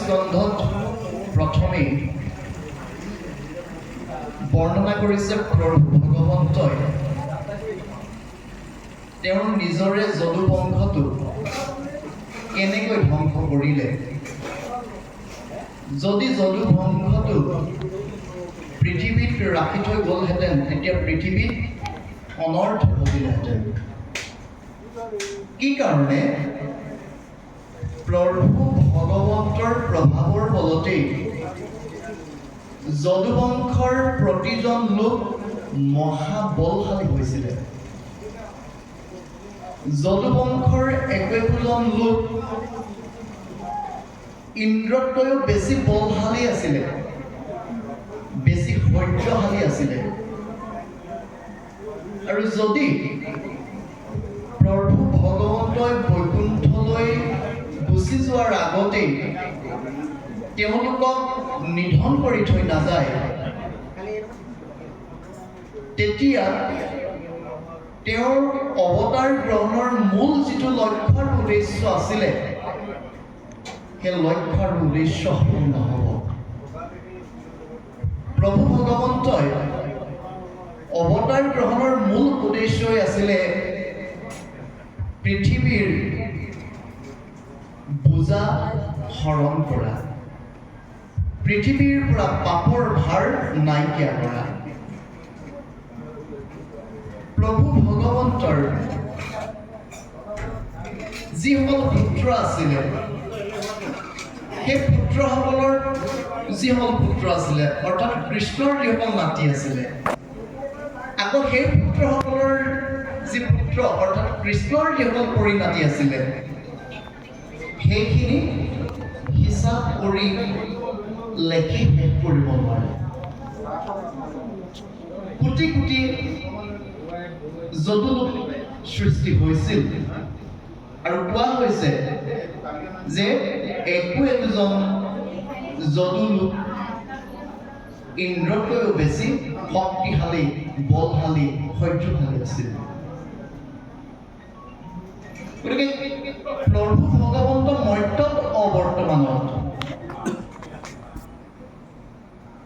স্কন্ধত প্ৰথমেই বৰ্ণনা কৰিছে ভগৱন্তই তেওঁৰ নিজৰে যদু বংশটো কেনেকৈ ধ্বংস কৰিলে। যদি যদু বংশটো পৃথিৱীত ৰাখি থৈ গ'লহেঁতেন তেতিয়া পৃথিৱীত অনৰ্থ ঘটিলেহেঁতেন। কি কাৰণে? প্ৰভু ভগৱন্তৰ প্ৰভাৱৰ বলতেই যদুবংশৰ প্ৰতিজন লোক মহাবলশালী হৈছিলে। যদুবংশৰ একোজন লোক ইন্দ্ৰতকৈও বেছি বলশালী আছিলে, বেছি সহ্যশালী আছিলে। আৰু যদি প্ৰভু ভগৱন্তই বৈকুণ্ঠলৈ গুচি যোৱাৰ আগতেই তেওঁলোকক নিধন কৰি থৈ নাযায়, তেতিয়া তেওঁৰ অৱতাৰ গ্ৰহণৰ মূল যিটো লক্ষ্য আৰু উদ্দেশ্য আছিলে, সেই লক্ষ্য আৰু উদ্দেশ্য সম্পূৰ্ণ হ'ব। প্ৰভু ভগৱন্তই অৱতাৰ গ্ৰহণৰ মূল উদ্দেশ্যই আছিলে পৃথিৱীৰ বোজা হৰণ কৰা, পৃথিৱীৰ পৰা পাপৰ ভাৰ নাইকিয়া কৰা। প্ৰভু ভগৱন্তৰ যিসকল পুত্ৰ আছিলে, সেই পুত্ৰসকলৰ যিসকল পুত্ৰ আছিলে, অৰ্থাৎ কৃষ্ণৰ যিসকল নাতি আছিলে, আকৌ সেই পুত্ৰসকলৰ যি পুত্ৰ অৰ্থাৎ কৃষ্ণৰ যিসকল পৰিণাতি আছিলে, সেইখিনি হিচাপ কৰি লেখি শেষ কৰিব নোৱাৰে। কোটি কোটি যদুলোক সৃষ্টি হৈছিল আৰু কোৱা হৈছে যে একোজন যদুলোক ইন্দ্ৰতকৈও বেছি শক্তিশালী, বলশালী, সহ্যশালী আছিল। গতিকে প্ৰভু ভগৱন্ত মৰ্ত্যত অবৰ্তমানত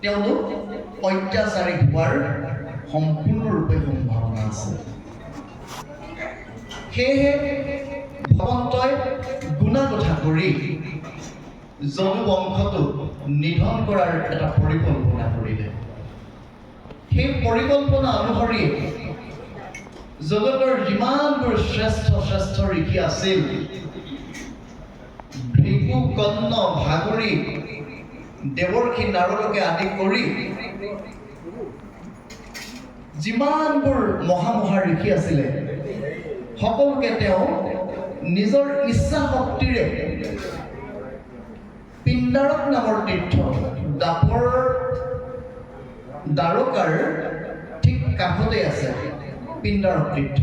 তেওঁলোক অত্যাচাৰী হোৱাৰ সম্পূৰ্ণৰূপে সম্ভাৱনা আছে। সেয়েহে ভগৱন্তই গুণাগথা কৰি যদু বংশটো নিধন কৰাৰ এটা পৰিকল্পনা কৰিলে। সেই পৰিকল্পনা অনুসৰি জগতৰ যিমানবোৰ শ্ৰেষ্ঠ শ্ৰেষ্ঠ ঋষি আছিল, ভৃগু, কন্ন, ভাগৰি, দেৱৰ্ষি, নাৰদকে আদি কৰি যিমানবোৰ মহা ঋষি আছিলে, সকলোকে তেওঁ নিজৰ ইচ্ছা শক্তিৰে পিণ্ডাৰক নামৰ তীৰ্থ, দাপৰ দ্বাৰকাৰ ঠিক কাষতে আছে পিণ্ডাৰক তীৰ্থ,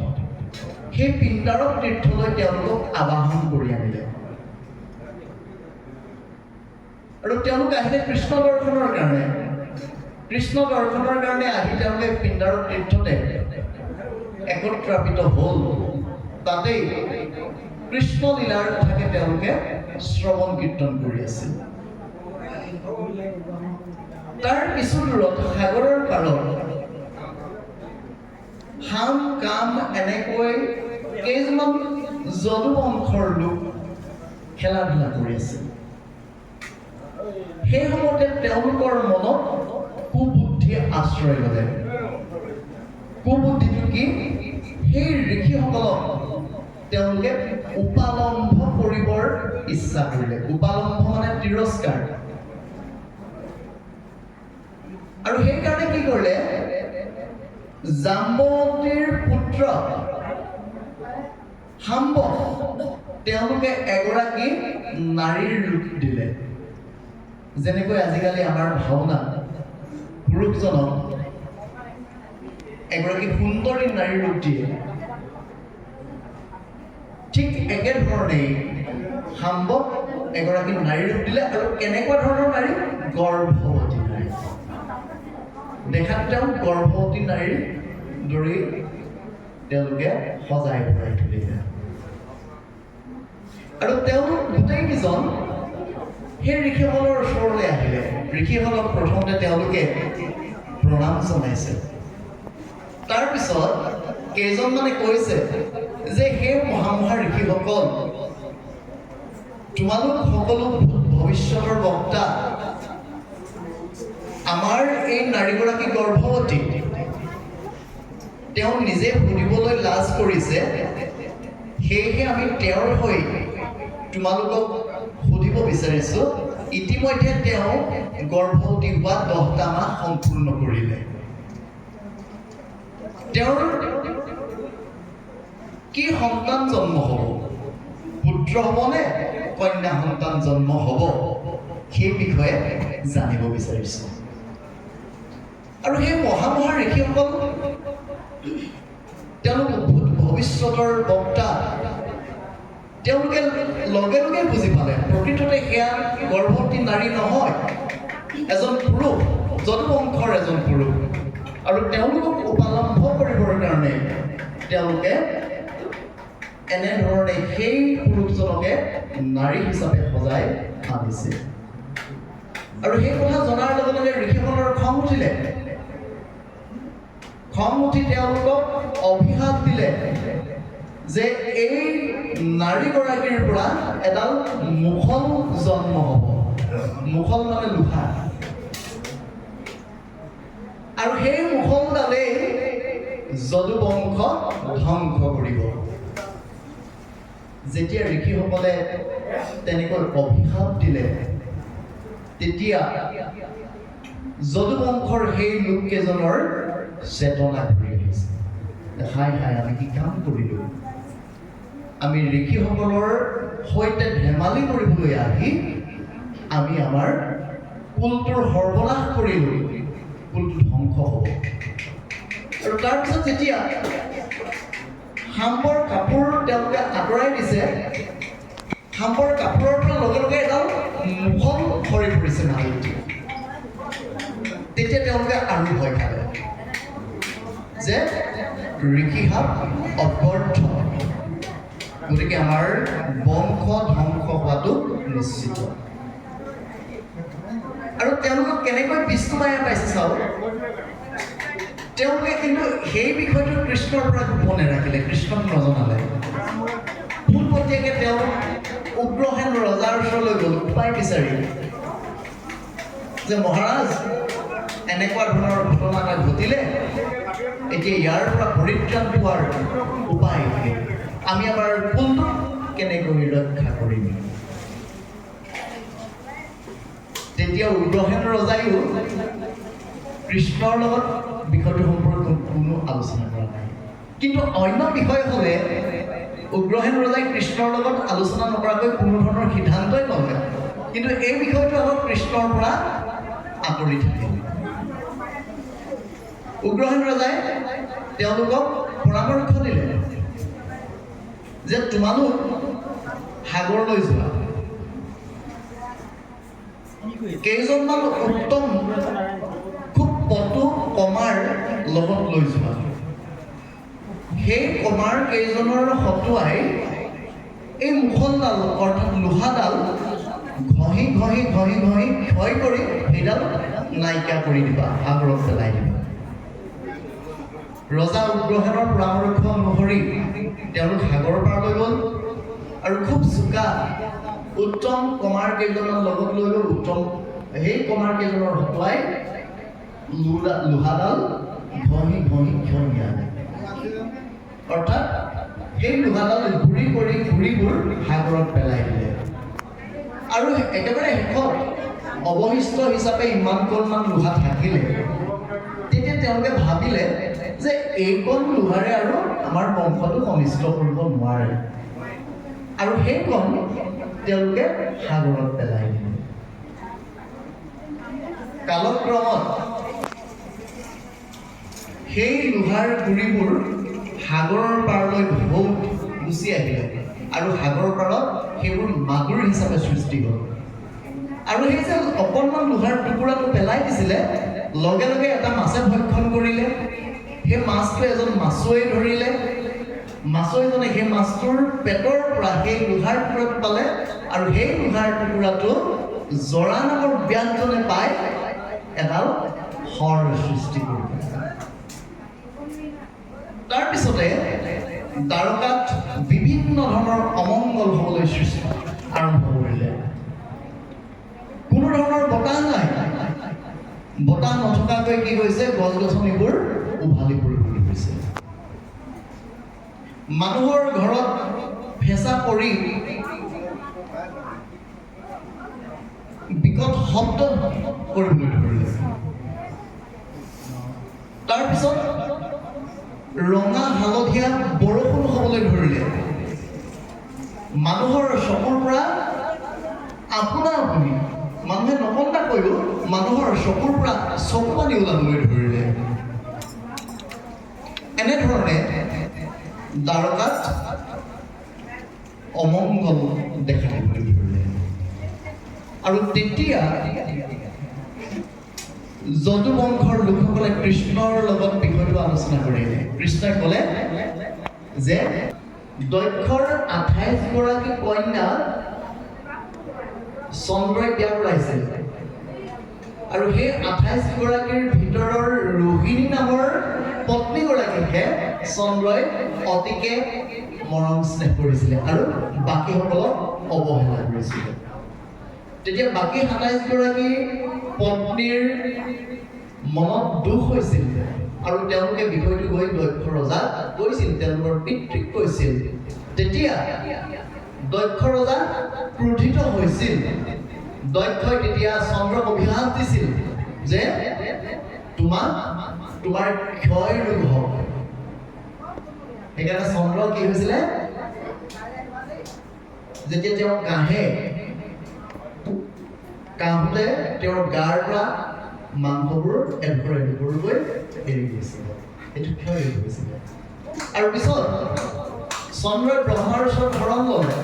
সেই পিণ্ডাৰক তীৰ্থলৈ তেওঁলোকক আবাহন কৰি আনিলে। আৰু তেওঁলোক আহিলে কৃষ্ণ দৰ্শনৰ কাৰণে। কৃষ্ণ দৰ্শনৰ কাৰণে আহি তেওঁলোকে পিণ্ডাৰক তীৰ্থতে একত্ৰাপিত হ'ল। তাতেই কৃষ্ণ লীলাৰ কথাকে তেওঁলোকে শ্ৰৱণ কীৰ্তন কৰি আছিল। তাৰ কিছু দূৰত সাগৰৰ পাৰত হাম কাম এনেকৈ কেইজনমান যদুবংশৰ লোক খেলা ধূলা কৰি আছিল। সেই সময়তে তেওঁলোকৰ মনত কুবুদ্ধি আশ্ৰয় ল'লে। কুবুদ্ধিটো কি? সেই ঋষিসকলক তেওঁলোকে উপালম্ভ কৰিবৰ ইচ্ছা কৰিলে। উপালম্ভ মানে তিৰস্কাৰ। আৰু সেইকাৰণে কি কৰিলে? জাম্বতীৰ পুত্ৰ শাম্ব তেওঁলোকে এগৰাকী নাৰীৰ ৰূপ দিলে। যেনেকৈ আজিকালি আমাৰ ভাওনা পুৰুষজনক এগৰাকী সুন্দৰী নাৰীৰ ৰূপ দিয়ে, ঠিক একেধৰণেই শাম্বক এগৰাকী নাৰীৰ ৰূপ দিলে। আৰু কেনেকুৱা ধৰণৰ নাৰী? গৰ্ভৱতী নাৰী। দেখাত তেওঁ গৰ্ভৱতী নাৰীৰ দৰেই তেওঁলোকে সজাই পৰাই তুলিলে। আৰু তেওঁলোক গোটেইকেইজন সেই ঋষিসকলৰ ওচৰলৈ আহিলে। ঋষিসকলক প্ৰথমতে তেওঁলোকে প্ৰণাম জনাইছে। তাৰপিছত কেইজনমানে কৈছে যে হে মহা ঋষিসকল, তোমালোক সকলো ভৱিষ্যতৰ বক্তা। আমাৰ এই নাৰীগৰাকী গৰ্ভৱতী, তেওঁ নিজে সুধিবলৈ লাজ কৰিছে, সেয়েহে আমি তেওঁৰ হৈ তোমালোকক সুধিব বিচাৰিছোঁ। ইতিমধ্যে তেওঁ গৰ্ভৱতী হোৱা 10টা মাহ সম্পূৰ্ণ কৰিলে। তেওঁৰ কি সন্তান জন্ম হ'ব? পুত্ৰ হ'বনে কন্যা সন্তান জন্ম হ'ব? সেই বিষয়ে জানিব বিচাৰিছোঁ। আৰু সেই মহা ঋষিসকল তেওঁলোক ভৱিষ্যতৰ বক্তা। তেওঁলোকে লগে লগে বুজি পালে প্ৰকৃততে সেয়া গৰ্ভৱতী নাৰী নহয়, এজন পুৰুষ, যদুবংশৰ এজন পুৰুষ। আৰু তেওঁলোকক উপালম্ভ কৰিবৰ কাৰণে তেওঁলোকে এনেধৰণে সেই পুৰুষজনকে নাৰী হিচাপে সজাই আনিছে। আৰু সেই কথা জনাৰ লগে লগে ঋষিসকলৰ খং উঠিলে। খং উঠি তেওঁলোকক অভিশাপ দিলে যে এই নাৰীগৰাকীৰ পৰা এডাল মুখল জন্ম হ'ব। মুখল মানে লোহা। আৰু সেই মুখলডালেই যদুবংশ ধ্বংস কৰিব। যেতিয়া ঋষিসকলে তেনেকৈ অভিশাপ দিলে, তেতিয়া যদুবংশৰ সেই লোককেইজনৰ চেতনা ঘূৰি আহিছে। হাই হাই, আমি কি কাম কৰিলোঁ? আমি ঋষিসকলৰ সৈতে ধেমালি কৰিবলৈ আহি আমি আমাৰ কুলটোৰ সৰ্বনাশ কৰিলোঁ। কুলটো ধ্বংস হ'ব। আৰু তাৰপিছত যেতিয়া সাম্বৰ কাপোৰ তেওঁলোকে আঁতৰাই দিছে, সাম্বৰ কাপোৰৰ পৰা লগে লগে এডাল মুখল সৰি পৰিছে নাৰীটি। তেতিয়া তেওঁলোকে আৰু ভয় খালে যে ঋষিহাত অব্যৰ্থ, গতিকে আমাৰ বংশ ধ্বংস হোৱাটো নিশ্চিত। আৰু তেওঁলোকক কেনেকৈ বিষ্ণুমায়ে পাইছে চাওক। তেওঁলোকে কিন্তু সেই বিষয়টো কৃষ্ণৰ পৰা গোপনে ৰাখিলে, কৃষ্ণক নজনালে। পোনপটীয়াকৈ তেওঁ উগ্ৰসেন ৰজাৰ ওচৰলৈ গ'ল উপায় বিচাৰি, যে মহাৰাজ এনেকুৱা ধৰণৰ ঘটনা এটা ঘটিলে, এতিয়া ইয়াৰ পৰা পৰিত্ৰাণ পোৱাৰ উপায় কি? আমি আমাৰ কুলটোক কেনেকৈ ৰক্ষা কৰিম? তেতিয়া উগ্ৰসেন ৰজাইও কৃষ্ণৰ লগত বিষয়টো সম্পৰ্কে কোনো আলোচনা কৰা নাই। কিন্তু অন্য বিষয় হ'লে উগ্ৰসেন ৰজাই কৃষ্ণৰ লগত আলোচনা নকৰাকৈ কোনো ধৰণৰ সিদ্ধান্তই নলয়। কিন্তু এই বিষয়টো আকৌ কৃষ্ণৰ পৰা আঁতৰি থাকিল। উগ্ৰসেন ৰজাই তেওঁলোকক পৰামৰ্শ দিলে যে তোমালোক সাগৰলৈ যোৱা, কেইজনমান উত্তম খুব পটু কমাৰ লগত লৈ যোৱা। সেই কমাৰ কেইজনৰ হতুৱাই এই মুখলডাল অৰ্থাৎ লোহাডাল ঘঁহি ঘঁহি ঘঁহি ঘঁহি ক্ষয় কৰি সেইডাল নাইকিয়া কৰি দিবা, সাগৰত পেলাই দিবা। ৰজা উগ্ৰসেনৰ পৰামৰ্শ অনুসৰি তেওঁলোক সাগৰ পাৰলৈ গ'ল আৰু খুব চোকা উত্তম কমাৰ কেইজনৰ লগত লৈ গ'ল। উত্তম সেই কমাৰ কেইজনৰ হতুৱাই লোহাডাল ঘঁহি ঘঁহি ঘঁহি আনে, অৰ্থাৎ সেই লোহাডাল ঘূৰিবোৰ সাগৰত পেলাই দিলে। আৰু একেবাৰে শেষত অৱশিষ্ট হিচাপে ইমানকণমান লোহা থাকিলে। তেতিয়া তেওঁলোকে ভাবিলে যে এইকণ লোহাৰে আৰু আমাৰ বংশটো অনিষ্ট কৰিব নোৱাৰে, আৰু সেইকণ তেওঁলোকে সাগৰত পেলাই দিলে। কালক্ৰমত সেই লোহাৰ গুৰিবোৰ সাগৰৰ পাৰলৈ ঢৌ গুচি আহিলে, আৰু সাগৰৰ পাৰত সেইবোৰ মাগুৰ হিচাপে সৃষ্টি হ'ল। আৰু সেই যে অকণমান লোহাৰ টুকুৰাটো পেলাই দিছিলে, লগে লগে এটা মাছে ভক্ষণ কৰিলে। সেই মাছটো এজন মাছুৱৈয়ে ধৰিলে। মাছুৱৈজনে সেই মাছটোৰ পেটৰ পৰা সেই লোহাৰ টুকুৰাটো পালে, আৰু সেই লোহাৰ টুকুৰাটো জৰা নামৰ ব্যঞ্জনে পাই এডাল হৰ সৃষ্টি কৰিব। তাৰপিছতে দ্বাৰকাত বিভিন্ন ধৰণৰ অমংগল হ'বলৈ আৰম্ভ কৰিলে। কোনো ধৰণৰ বতাহ নাই। বতাহ নথকাকৈ কি হৈছে, গছ গছনিবোৰ উভালি পৰিবলৈ গৈছে। মানুহৰ ঘৰত ফেঁচা পৰি বিকট শব্দ কৰিবলৈ ধৰিলে। তাৰপিছত ৰঙা হালধীয়া বৰষুণ হ'বলৈ ধৰিলে। মানুহৰ চকুৰ পৰা আপোনা আপুনি মানুহে নকন্দাকৈও মানুহৰ চকুৰ পৰা চকু পানী ওলাবলৈ ধৰিলে। এনেধৰণে দ্বাৰকাত অমংগল দেখা দিবলৈ ধৰিলে। আৰু তেতিয়া যদু বংশৰ লোকসকলে কৃষ্ণৰ লগত বিষয়টো আলোচনা কৰিলে। কৃষ্ণই ক'লে যে দক্ষৰ 28 গৰাকী কন্যা চন্দ্ৰই বিয়া কৰাইছিল, আৰু সেই 28 গৰাকীৰ ভিতৰৰ ৰোহিণী নামৰ পত্নীগৰাকীকহে চন্দ্ৰই অতিকে মৰম স্নেহ কৰিছিলে আৰু বাকীসকলক অৱহেলা কৰিছিলে। তেতিয়া বাকী 27 গৰাকী পত্নীৰ মনত দুখ হৈছিল আৰু তেওঁলোকে বিষয়টো গৈ দক্ষ ৰজাক কৈছিল, তেওঁলোকৰ পিতৃক কৈছিল। তেতিয়া দক্ষ ৰজা ক্ৰোধিত হৈছিল। দক্ষই তেতিয়া চন্দ্ৰক অভিশাপ দিছিল যে তোমাৰ ক্ষয় ৰোগ হওক। সেইকাৰণে চন্দ্ৰ কি হৈছিলে, যেতিয়া তেওঁ কাঁহোতে তেওঁৰ গাৰ পৰা মাংসবোৰ এডোখৰ এডোখৰকৈ এৰি গৈছিলে। এইটো ক্ষয় ৰোগ হৈছিলে। আৰু পিছত চন্দ্ৰই ব্ৰহ্মাৰ ওচৰত শৰণ ল'লে।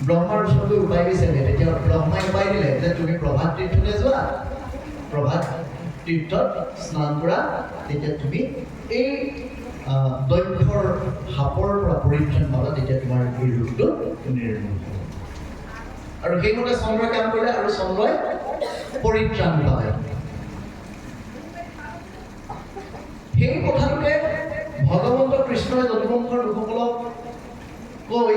ব্ৰহ্মাৰ ওচৰলৈ উপায় বিচাৰিলে। তেতিয়া ব্ৰহ্মাই উপায় দিলে যে তুমি প্ৰভাত তীৰ্থলৈ যোৱা, প্ৰভাত তীৰ্থত স্নান কৰা, তেতিয়া তুমি এই দক্ষৰ সাপৰ পৰা পৰিত্ৰাণ পাবা, তেতিয়া তোমাৰ এই ৰোগটো নিৰ্মূল হ'ব। আৰু সেইমতে চন্দ্ৰই কাম কৰিলে আৰু চন্দ্ৰই পৰিত্ৰাণ পালে। সেই কথাটোকে ভগৱন্ত কৃষ্ণই যদুবংশৰ লোকসকলক কৈ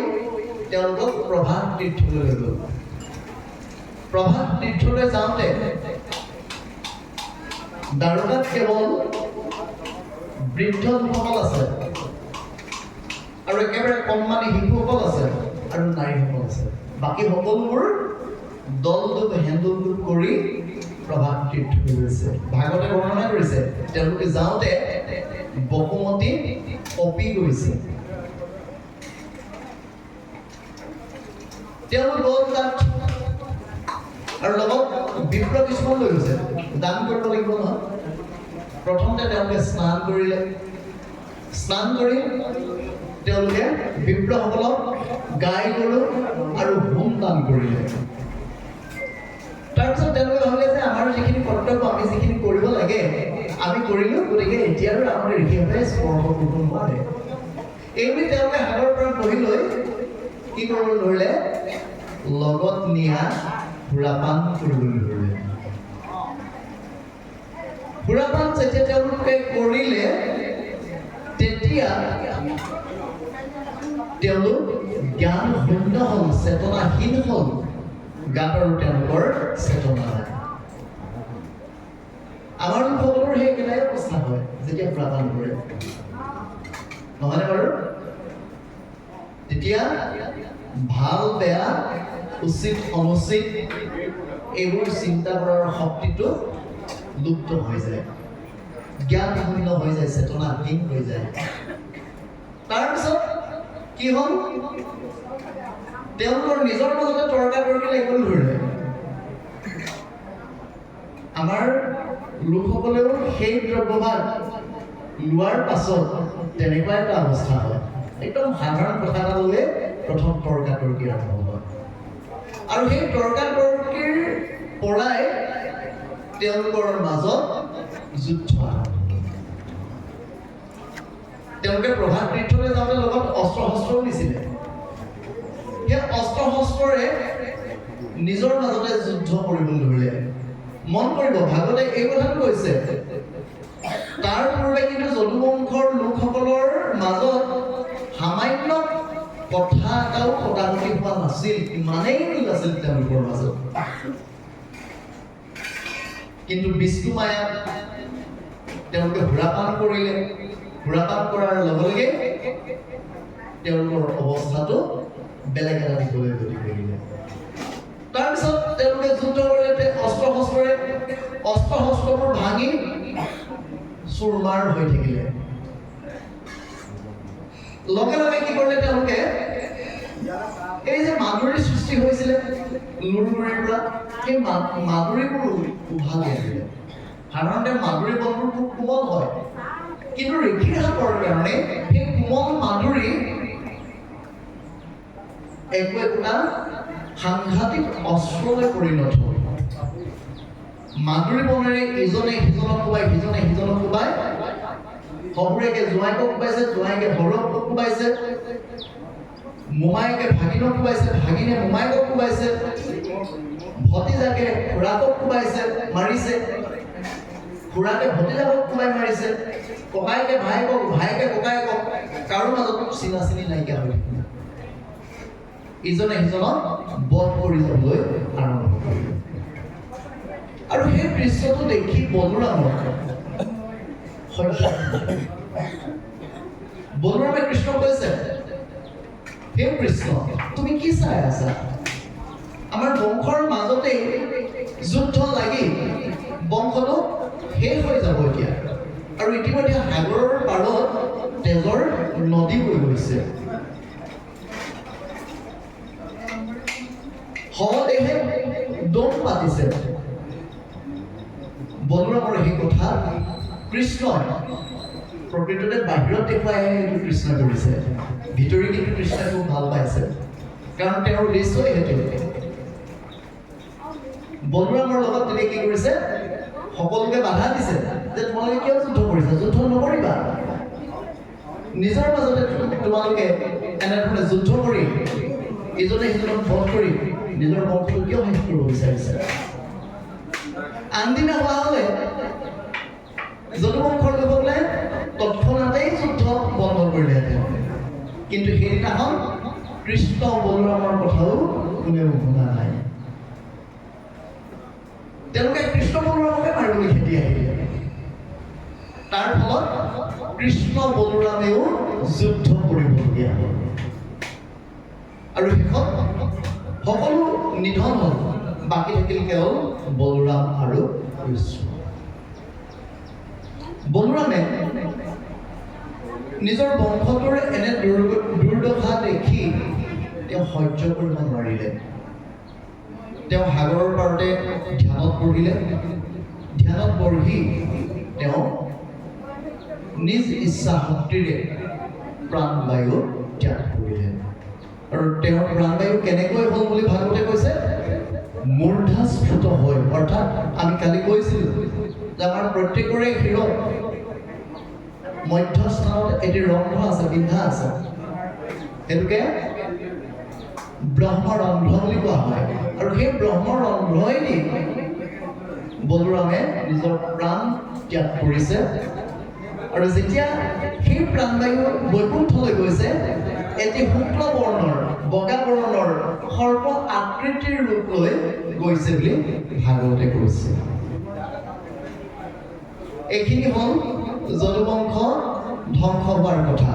তেওঁলোকক প্ৰভাত তীৰ্থলৈ লৈ গ'ল। প্ৰভাত তীৰ্থলৈ যাওঁতে দ্বাৰকাত কেৱল বৃদ্ধ লোকসকল আছে আৰু একেবাৰে কণমানি শিশুসকল আছে আৰু নাৰীসকল আছে। বাকী সকলোবোৰ দলদোপ হেন্দোপ কৰি প্ৰভাত তীৰ্থলৈ গৈছে। ভাগৱতে বৰ্ণনা কৰিছে তেওঁলোকে যাওঁতে বসুমতী কঁপি গৈছে। তেওঁলোক গ'ল তাত আৰু লগত বিপ্ৰ কিছুমান লৈ গৈছে। দান কৰিব লাগিব নহয়। প্ৰথমতে তেওঁলোকে স্নান কৰিলে। স্নান কৰি তেওঁলোকে বিপ্ৰসকলক গাই গৰু আৰু হোম দান কৰিলে। তাৰপিছত তেওঁলোকে ভাবিলে যে আমাৰ যিখিনি কৰ্তব্য, আমি যিখিনি কৰিব লাগে আমি কৰিলো, গতিকে এতিয়া আৰু আমাৰ ঋষিসকলে স্পৰ্শ কৰিব নোৱাৰে। এইবুলি তেওঁলোকে হাতৰ পৰা বহি লৈ কি কৰিবলৈ ধৰিলে, লগত নিয়া সুৰাপান কৰিবলৈ ধৰিলে। সুৰাপান যেতিয়া তেওঁলোকে কৰিলে, তেতিয়া তেওঁলোক জ্ঞান শূন্য হ'ল, চেতনাহীন হ'ল। গাত আৰু তেওঁলোকৰ চেতনা নাই। আমাৰ লোকসকলৰ সেই একেটাই অৱস্থা হয় যেতিয়া সুৰাপান কৰে, নহয়নে বাৰু? তেতিয়া ভাল বেয়া, উচিত অনুচিত এইবোৰ চিন্তা কৰাৰ শক্তিটো লুপ্ত হৈ যায়, জ্ঞান শূন্য হৈ যায়, চেতনাহীন হৈ যায়। তাৰপিছত কি হ'ল, তেওঁলোকৰ নিজৰ মাজতে তৰ্কাতৰ্কি লাগিবলৈ ধৰিলে। আমাৰ লোকসকলেও সেই দ্ৰব্যভাগ লোৱাৰ পাছত তেনেকুৱা এটা অৱস্থা হয়। একদম সাধাৰণ কথা এটা ল'লে প্ৰথম তৰ্কাতৰ্কি আৰম্ভ হয়। আৰু সেই তৰ্কাতৰ্কিৰ পৰাই তেওঁলোকৰ মাজত যুদ্ধ আৰম্ভ হয়। তেওঁলোকে প্ৰভাত তীৰ্থলৈ যাওঁতে লগত অস্ত্ৰ শস্ত্ৰও নিছিলে। সেই অস্ত্ৰ শস্ত্ৰৰে নিজৰ মাজতে যুদ্ধ কৰিবলৈ ধৰিলে। মন কৰিব ভাগৱতে এই কথাটো কৈছে। তাৰ পূৰ্বে কিন্তু যদুবংশৰ লোকসকলৰ মাজত সামান্য কথা এটাও কটাকটি হোৱা নাছিল, ইমানেই মিল আছিল তেওঁলোকৰ মাজত। কিন্তু বিষ্ণু মায়াত তেওঁলোকে সুৰাপান কৰিলে। সুৰাপান কৰাৰ লগে লগে তেওঁলোকৰ অৱস্থাটো বেলেগ এটা দিশলৈ গতি কৰিলে। তাৰপিছত তেওঁলোকে যুদ্ধ কৰিলে, অস্ত্ৰ শস্ত্ৰবোৰ ভাঙি চুৰমাৰ হৈ থাকিলে। লগে লগে কি কৰিলে তেওঁলোকে, এই যে মাধুৰীৰ সৃষ্টি হৈছিলে লুৰুগুৰিৰ পৰা, সেই মাধুৰীবোৰ উভালি আহিলে। সাধাৰণতে মাধুৰী বনবোৰ খুব কোমল হয়, কিন্তু ঋষিঘাতৰ কাৰণে সেই কোমল মাধুৰী একোটা সাংঘাতিক অস্ত্ৰলৈ পৰিণত হ'ল। মাধুৰী বনেৰে ইজনে সিজনক কোবাই, সিজনে সিজনক কোবাই, শহুৰেকে জোঁৱাইকক কোবাইছে, জোঁৱাইকে শহুৰকক কোবাইছে, মোমায়েকে ভাগিনক কোবাইছে, ভাগিনে মোমায়েকক কোবাইছে, ভতিজাকে খুৰাকক কোবাইছে, মাৰিছে, খুৰাকে ভতিজাকক কোবাই মাৰিছে, ককায়েকে ভায়েকক, ভায়েকে ককায়েকক, কাৰো মাজত চিনা চিনি নাইকিয়া হৈ থাকিলে। ইজনে সিজনক বধ কৰি যাবলৈ আৰম্ভ কৰিলে। আৰু সেই দৃশ্যটো দেখি বলৰামে কৃষ্ণক কৈছে, হে কৃষ্ণ, তুমি কি চাই আছা? আমাৰ বংশৰ মাজতেই যুদ্ধ লাগি বংশটো শেষ হৈ যাব এতিয়া, আৰু ইতিমধ্যে সাগৰৰ পাৰত তেজৰ নদী বৈ গৈছে। সদেহে দম পাতিছে। বলৰামৰ সেই কথা কৃষ্ণই প্ৰকৃততে বাহিৰত দেখুৱাই এইটো কৃষ্ণ কৰিছে, ভিতৰি কিন্তু কৃষ্ণই খুব ভাল পাইছে, কাৰণ তেওঁৰ উদ্দেশ্যই সেইটো। বলৰামৰ লগত তেতিয়া কি কৰিছে, সকলোকে বাধা দিছে যে তোমালোকে কিয় যুদ্ধ কৰিছা? যুদ্ধ নকৰিবা। নিজৰ মাজতে তোমালোকে এনেধৰণে যুদ্ধ কৰি ইজনে সিজনক বধ কৰি নিজৰ বংশটো কিয় শেষ কৰিব বিচাৰিছে? আনদিনা হোৱা হ'লে যদুবংশৰ লোকসকলে তৎক্ষণাতেই যুদ্ধ বন্ধ কৰিলেহেঁতেন, কিন্তু সেইদিনাখন কৃষ্ণ বলৰামৰ কথাও কোনেও শুনা নাই। তেওঁলোকে কৃষ্ণ বলৰামকে মাৰিবলৈ খেতি আহিলে। তাৰ ফলত কৃষ্ণ বলৰামেও যুদ্ধ কৰিবলগীয়া হ'ল, আৰু শেষত সকলো নিধন হ'ল। বাকী থাকিল কেৱল বলৰাম আৰু কৃষ্ণ। বলৰামে নিজৰ বংশটোৰ এনে দুৰ্দশা দেখি তেওঁ সহ্য কৰিব নোৱাৰিলে। তেওঁ সাগৰৰ পাৰতে ধ্যানত বহিলে। ধ্যানত বহি তেওঁ নিজ ইচ্ছা শক্তিৰে প্ৰাণবায়ু ত্যাগ কৰিলে। আৰু তেওঁৰ প্ৰাণবায়ু কেনেকৈ হ'ল বুলি ভাগৱতে কৈছে, মূৰ্ধাস্ফুট হৈ, অৰ্থাৎ আমি কালি কৈছিলোঁ যে আমাৰ প্ৰত্যেকৰে শিৰত মধ্যস্থানত এটি ৰন্ধ্ৰ আছে, বিন্ধা আছে, সেইটোকে ব্ৰহ্মৰন্ধ্ৰ বুলি কোৱা হয়। আৰু সেই ব্ৰহ্মৰন্ধ্ৰইদি বলৰামে নিজৰ প্ৰাণ ত্যাগ কৰিছে। আৰু যেতিয়া সেই প্ৰাণবায়ু বৈকুণ্ঠলৈ গৈছে, এটি শুক্ল বৰ্ণৰ, বগা বৰ্ণৰ সৰ্প আকৃতিৰ ৰূপ লৈ গৈছে বুলি ভাগৱতে কৈছে। এইখিনি হ'ল যদুবংশ ধ্বংস হোৱাৰ কথা।